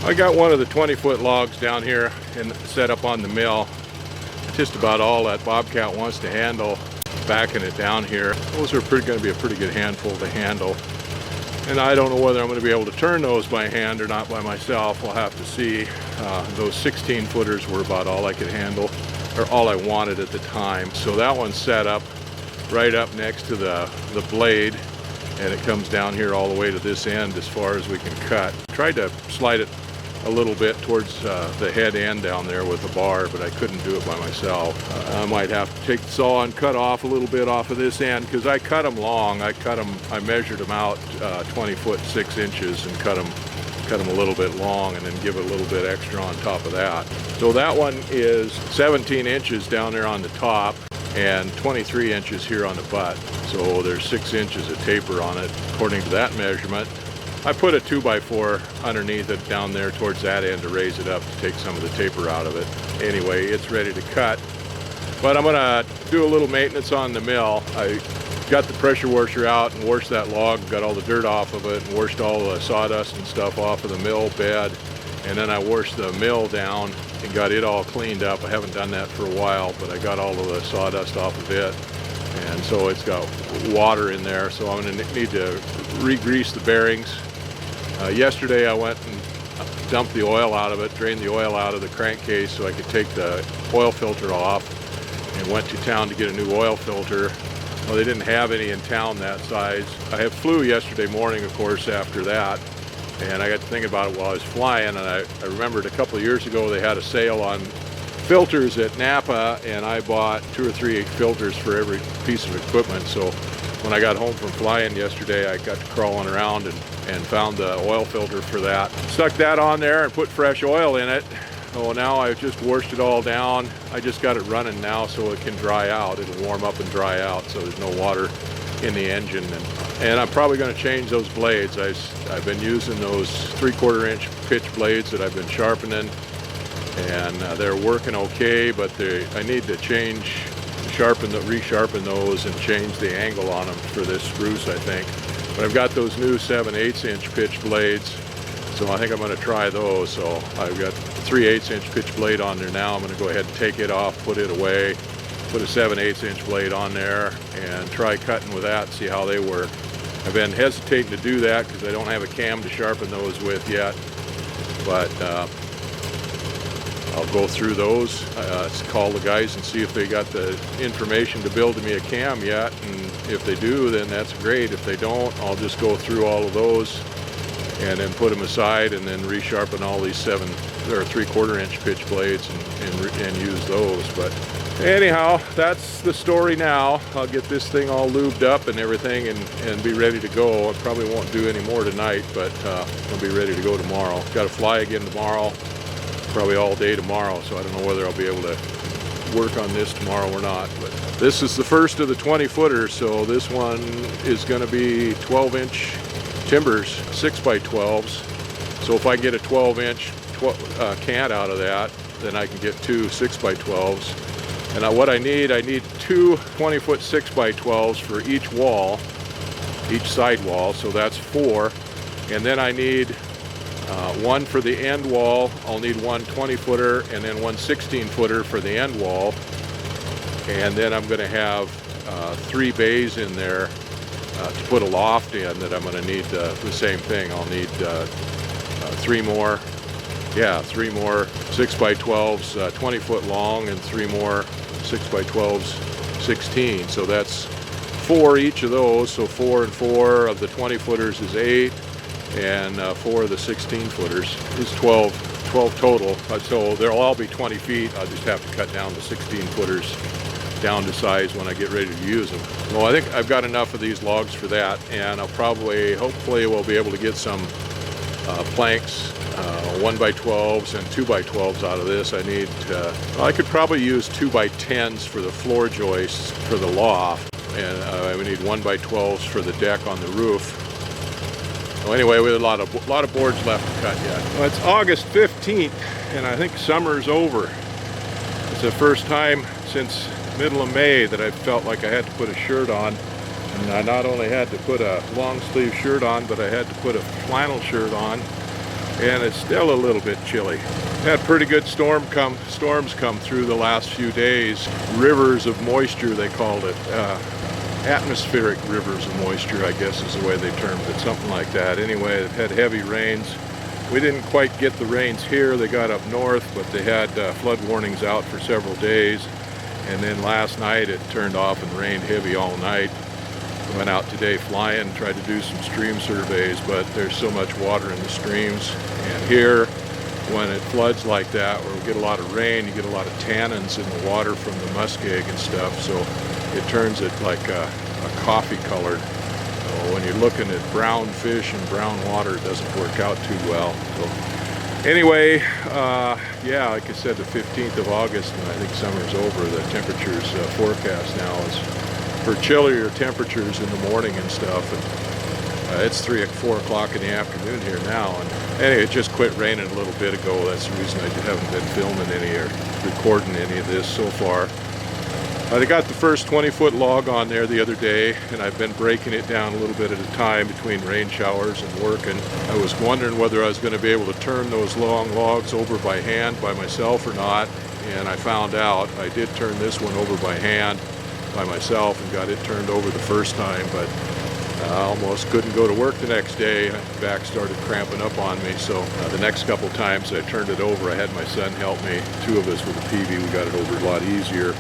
I got one of the 20-foot logs down here and set up on the mill. Just about all that Bobcat wants to handle, backing it down here. Those are going to be a pretty good handful to handle. And I don't know whether I'm going to be able to turn those by hand or not by myself. We'll have to see. Those 16-footers were about all I could handle, or all I wanted at the time. So that one's set up right up next to the blade, and it comes down here all the way to this end as far as we can cut. Tried to slide it a little bit towards the head end down there with a bar, but I couldn't do it by myself. I might have to take the saw and cut off a little bit off of this end, because I cut them long. I measured them out 20 foot 6 inches and cut them a little bit long, and then give it a little bit extra on top of that. So that one is 17 inches down there on the top and 23 inches here on the butt. So there's 6 inches of taper on it according to that measurement. I put a 2x4 underneath it down there towards that end to raise it up to take some of the taper out of it. Anyway, it's ready to cut. But I'm gonna do a little maintenance on the mill. I got the pressure washer out and washed that log, got all the dirt off of it, and washed all the sawdust and stuff off of the mill bed. And then I washed the mill down and got it all cleaned up. I haven't done that for a while, but I got all of the sawdust off of it. And so it's got water in there, so I'm gonna need to re-grease the bearings. Yesterday I went and dumped the oil out of it, drained the oil out of the crankcase so I could take the oil filter off, and went to town to get a new oil filter. Well, they didn't have any in town that size. I flew yesterday morning, of course, after that, and I got to thinking about it while I was flying, and I remembered a couple of years ago they had a sale on filters at Napa, and I bought 2 or 3 filters for every piece of equipment. So when I got home from flying yesterday, I got to crawling around and found the oil filter for that. Stuck that on there and put fresh oil in it. Oh, now I've just washed it all down. I just got it running now so it can dry out. It'll warm up and dry out so there's no water in the engine. And I'm probably going to change those blades. I've been using those 3/4 inch pitch blades that I've been sharpening, and they're working okay, but I need to resharpen those and change the angle on them for this spruce, I think. But I've got those new 7/8 inch pitch blades, so I think I'm going to try those. So I've got a 3/8 inch pitch blade on there now. I'm going to go ahead and take it off, put it away, put a 7/8 inch blade on there, and try cutting with that, see how they work. I've been hesitating to do that because I don't have a cam to sharpen those with yet, but I'll go through those, call the guys and see if they got the information to build me a cam yet, and if they do, then that's great. If they don't, I'll just go through all of those and then put them aside, and then resharpen all these 7 or 3/4 inch pitch blades and use those. But anyhow, that's the story now. I'll get this thing all lubed up and everything and be ready to go. I probably won't do any more tonight, but I'll be ready to go tomorrow. Got to fly again tomorrow, probably all day tomorrow, so I don't know whether I'll be able to work on this tomorrow or not. But this is the first of the 20-footers, so this one is going to be 12-inch timbers, 6x12s. So if I get a 12-inch cant out of that, then I can get 2 6x12s. And what I need 2 20-foot 6x12s for each wall, each side wall, so that's 4. And then I need one for the end wall. I'll need one 20-footer and then one 16-footer for the end wall. And then I'm going to have 3 bays in there to put a loft in that I'm going to need the same thing. I'll need 3 more 6x12s 20-foot long, and 3 more 6x12s 16. So that's 4 each of those. So 4 and 4 of the 20-footers is 8, and 4 of the 16-footers is 12 total. So they'll all be 20 feet. I'll just have to cut down the 16-footers down to size when I get ready to use them. Well, I think I've got enough of these logs for that, and hopefully we'll be able to get some planks, 1x12s and 2x12s out of this. I could probably use 2x10s for the floor joists for the loft, and I would need 1x12s for the deck on the roof. Well, anyway, we have a lot of boards left to cut yet. Well, it's August 15th, and I think summer's over. It's the first time since middle of May that I felt like I had to put a shirt on. And I not only had to put a long sleeve shirt on, but I had to put a flannel shirt on. and it's still a little bit chilly. Had pretty good storms come through the last few days. Rivers of moisture, they called it. Atmospheric rivers of moisture, I guess is the way they termed it, something like that. Anyway, they've had heavy rains. We didn't quite get the rains here. They got up north, but they had flood warnings out for several days. And then last night it turned off and rained heavy all night. Went out today flying, tried to do some stream surveys, but there's so much water in the streams. And here, when it floods like that, where we get a lot of rain, you get a lot of tannins in the water from the muskeg and stuff, so it turns it like a coffee colored. So when you're looking at brown fish and brown water, it doesn't work out too well. So anyway, yeah, like I said, the 15th of August, and I think summer's over. The temperatures forecast now is for chillier temperatures in the morning and stuff. And it's 3 or 4 o'clock in the afternoon here now. And anyway, it just quit raining a little bit ago. That's the reason I haven't been filming any or recording any of this so far. I got the first 20-foot log on there the other day, and I've been breaking it down a little bit at a time between rain showers and working. I was wondering whether I was going to be able to turn those long logs over by hand by myself or not, and I found out. I did turn this one over by hand by myself and got it turned over the first time, but I almost couldn't go to work the next day. My back started cramping up on me, so the next couple times I turned it over, I had my son help me. 2 of us with a PV, we got it over a lot easier.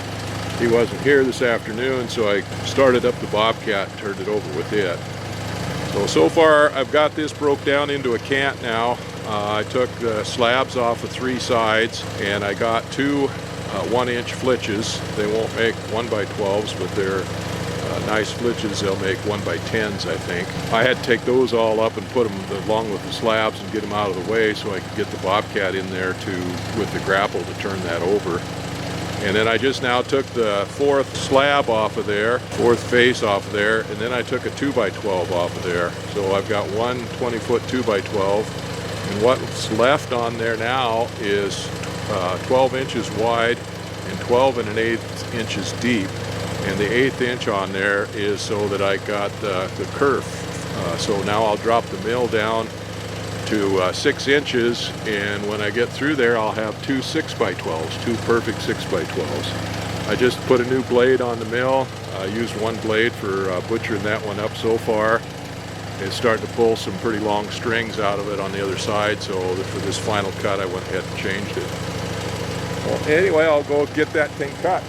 He wasn't here this afternoon, so I started up the Bobcat and turned it over with it. So far I've got this broke down into a cant now. I took the slabs off of 3 sides, and I got 2 1-inch flitches. They won't make 1x12s, but they're nice flitches. They'll make 1x10s, I think. I had to take those all up and put them along with the slabs and get them out of the way so I could get the Bobcat in there with the grapple to turn that over. And then I just now took the 4th slab off of there, 4th face off of there, and then I took a 2x12 off of there. So I've got one 20-foot 2x12, and what's left on there now is 12 inches wide and 12 1/8 inches deep. And the 1/8 inch on there is so that I got the kerf. So now I'll drop the mill down to 6 inches, and when I get through there I'll have 2 6x12s, 2 perfect 6x12s. I just put a new blade on the mill. I used one blade for butchering that one up so far. It's starting to pull some pretty long strings out of it on the other side, so for this final cut I went ahead and changed it. Well, anyway, I'll go get that thing cut.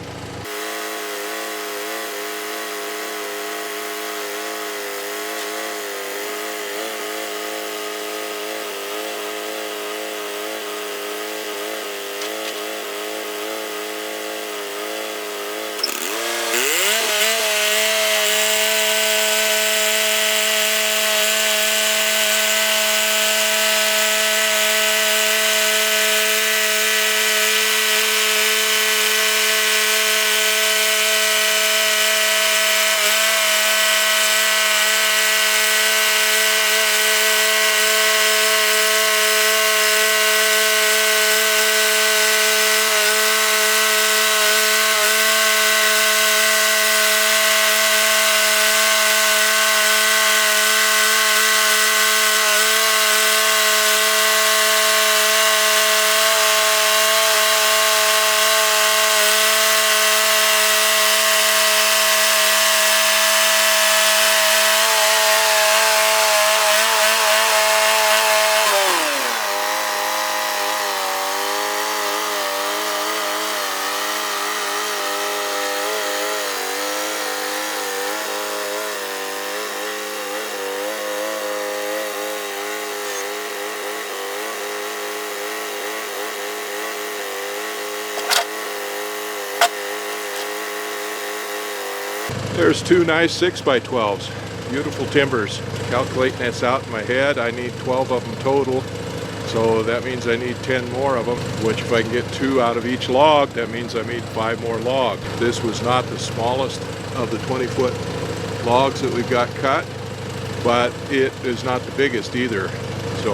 There's 2 nice 6x12s, beautiful timbers. Calculating this out in my head, I need 12 of them total, so that means I need 10 more of them, which if I can get 2 out of each log, that means I need 5 more logs. This was not the smallest of the 20-foot logs that we've got cut, but it is not the biggest either. So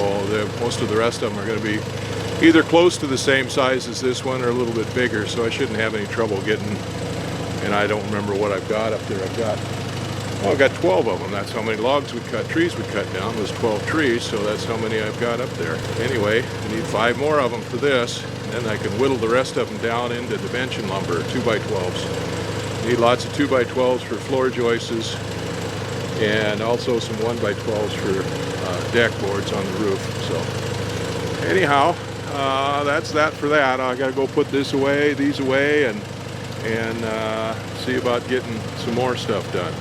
most of the rest of them are going to be either close to the same size as this one or a little bit bigger, so I shouldn't have any trouble getting. And I don't remember what I've got up there. I've got Well, I've got 12 of them. That's how many logs we cut, trees we cut down was 12 trees, so that's how many I've got up there. Anyway, I need 5 more of them for this, and then I can whittle the rest of them down into dimension lumber, 2x12s. Need lots of 2x12s for floor joists, and also some 1x12s for deck boards on the roof. So anyhow, that's that for that. I gotta go put these away, and see about getting some more stuff done.